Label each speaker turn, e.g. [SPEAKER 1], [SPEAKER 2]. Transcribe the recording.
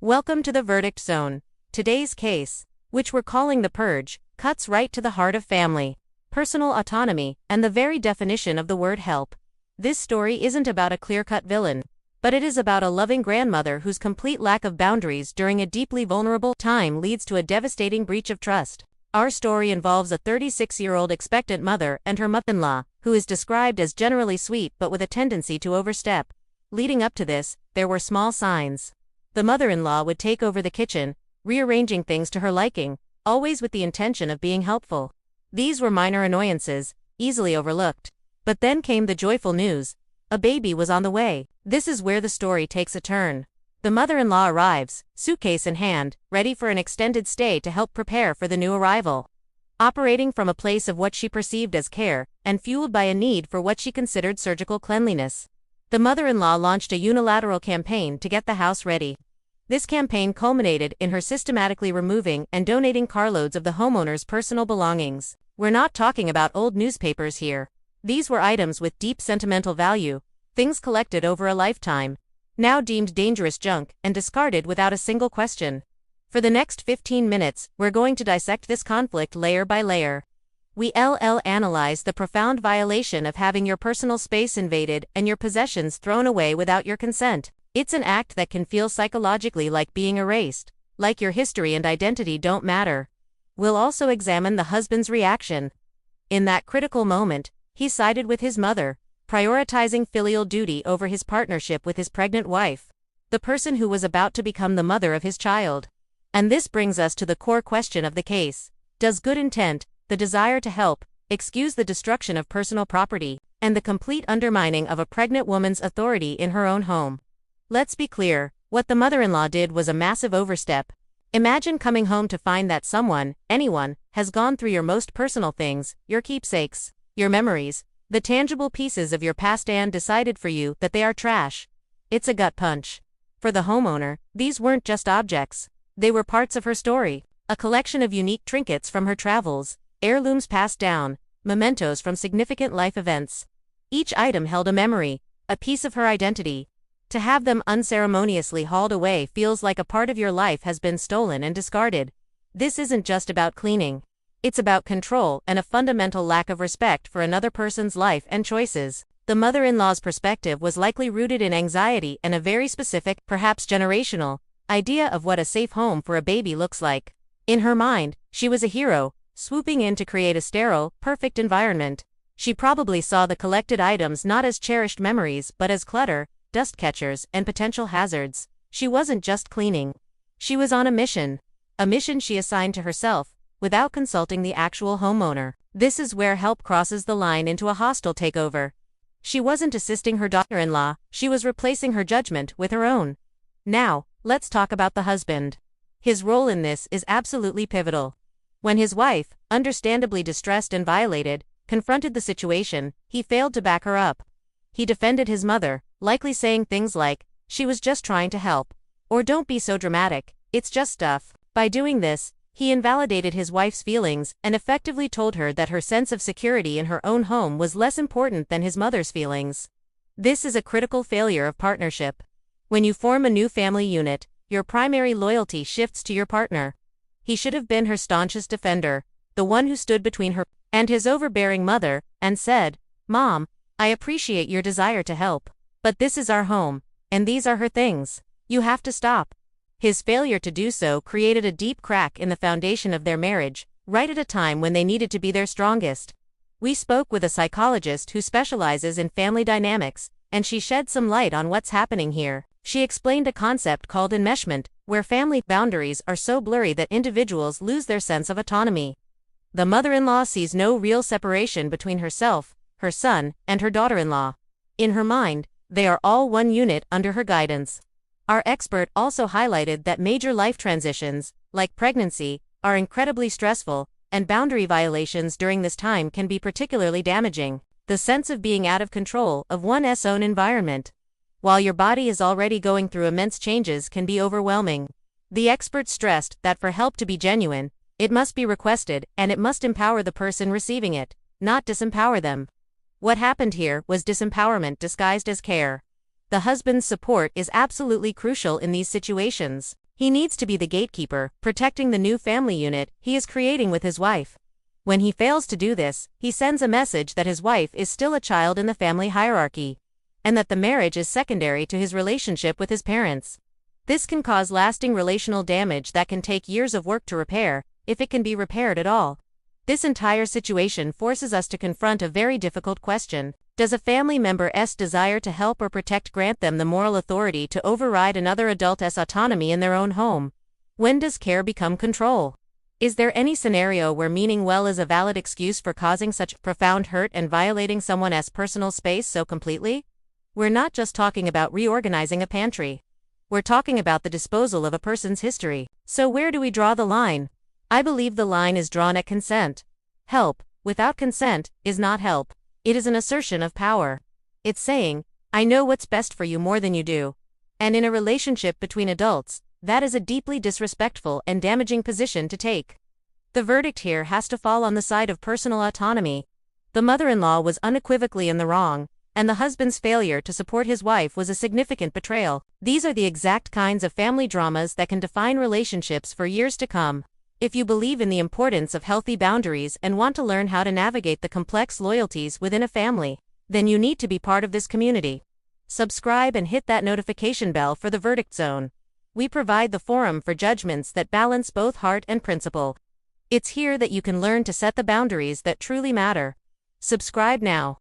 [SPEAKER 1] Welcome to the verdict zone. Today's case, which we're calling the Purge, cuts right to the heart of family, personal autonomy, and the very definition of the word help. This story isn't about a clear-cut villain, but it is about a loving grandmother whose complete lack of boundaries during a deeply vulnerable time leads to a devastating breach of trust. Our story involves a 36-year-old expectant mother and her mother-in-law, who is described as generally sweet but with a tendency to overstep. Leading up to this, there were small signs. The mother-in-law would take over the kitchen, rearranging things to her liking, always with the intention of being helpful. These were minor annoyances, easily overlooked. But then came the joyful news. A baby was on the way. This is where the story takes a turn. The mother-in-law arrives, suitcase in hand, ready for an extended stay to help prepare for the new arrival. Operating from a place of what she perceived as care, and fueled by a need for what she considered surgical cleanliness, the mother-in-law launched a unilateral campaign to get the house ready. This campaign culminated in her systematically removing and donating carloads of the homeowner's personal belongings. We're not talking about old newspapers here. These were items with deep sentimental value, things collected over a lifetime, now deemed dangerous junk and discarded without a single question. For the next 15 minutes, we're going to dissect this conflict layer by layer. We analyze the profound violation of having your personal space invaded and your possessions thrown away without your consent. It's an act that can feel psychologically like being erased, like your history and identity don't matter. We'll also examine the husband's reaction. In that critical moment, he sided with his mother, prioritizing filial duty over his partnership with his pregnant wife, the person who was about to become the mother of his child. And this brings us to the core question of the case. Does good intent, the desire to help, excuse the destruction of personal property, and the complete undermining of a pregnant woman's authority in her own home? Let's be clear, what the mother-in-law did was a massive overstep. Imagine coming home to find that someone, anyone, has gone through your most personal things, your keepsakes, your memories, the tangible pieces of your past and decided for you that they are trash. It's a gut punch. For the homeowner, these weren't just objects. They were parts of her story, a collection of unique trinkets from her travels, heirlooms passed down, mementos from significant life events. Each item held a memory, a piece of her identity. To have them unceremoniously hauled away feels like a part of your life has been stolen and discarded. This isn't just about cleaning. It's about control and a fundamental lack of respect for another person's life and choices. The mother-in-law's perspective was likely rooted in anxiety and a very specific, perhaps generational, idea of what a safe home for a baby looks like. In her mind, she was a hero, swooping in to create a sterile, perfect environment. She probably saw the collected items not as cherished memories but as clutter, dust catchers, and potential hazards. She wasn't just cleaning. She was on a mission she assigned to herself, without consulting the actual homeowner. This is where help crosses the line into a hostile takeover. She wasn't assisting her daughter-in-law, she was replacing her judgment with her own. Now, let's talk about the husband. His role in this is absolutely pivotal. When his wife, understandably distressed and violated, confronted the situation, he failed to back her up. He defended his mother, likely saying things like, "She was just trying to help," or "Don't be so dramatic, it's just stuff." By doing this, he invalidated his wife's feelings and effectively told her that her sense of security in her own home was less important than his mother's feelings. This is a critical failure of partnership. When you form a new family unit, your primary loyalty shifts to your partner. He should have been her staunchest defender, the one who stood between her and his overbearing mother, and said, "Mom, I appreciate your desire to help, but this is our home, and these are her things. You have to stop." His failure to do so created a deep crack in the foundation of their marriage, right at a time when they needed to be their strongest. We spoke with a psychologist who specializes in family dynamics, and she shed some light on what's happening here. She explained a concept called enmeshment, where family boundaries are so blurry that individuals lose their sense of autonomy. The mother-in-law sees no real separation between herself, her son, and her daughter-in-law. In her mind, they are all one unit under her guidance. Our expert also highlighted that major life transitions, like pregnancy, are incredibly stressful, and boundary violations during this time can be particularly damaging. The sense of being out of control of one's own environment, while your body is already going through immense changes, can be overwhelming. The expert stressed that for help to be genuine, it must be requested and it must empower the person receiving it, not disempower them. What happened here was disempowerment disguised as care. The husband's support is absolutely crucial in these situations. He needs to be the gatekeeper, protecting the new family unit he is creating with his wife. When he fails to do this, he sends a message that his wife is still a child in the family hierarchy, and that the marriage is secondary to his relationship with his parents. This can cause lasting relational damage that can take years of work to repair, if it can be repaired at all. This entire situation forces us to confront a very difficult question. Does a family member's desire to help or protect grant them the moral authority to override another adult's autonomy in their own home? When does care become control? Is there any scenario where meaning well is a valid excuse for causing such profound hurt and violating someone's personal space so completely? We're not just talking about reorganizing a pantry. We're talking about the disposal of a person's history. So where do we draw the line? I believe the line is drawn at consent. Help, without consent, is not help. It is an assertion of power. It's saying, I know what's best for you more than you do. And in a relationship between adults, that is a deeply disrespectful and damaging position to take. The verdict here has to fall on the side of personal autonomy. The mother-in-law was unequivocally in the wrong, and the husband's failure to support his wife was a significant betrayal. These are the exact kinds of family dramas that can define relationships for years to come. If you believe in the importance of healthy boundaries and want to learn how to navigate the complex loyalties within a family, then you need to be part of this community. Subscribe and hit that notification bell for the verdict zone. We provide the forum for judgments that balance both heart and principle. It's here that you can learn to set the boundaries that truly matter. Subscribe now.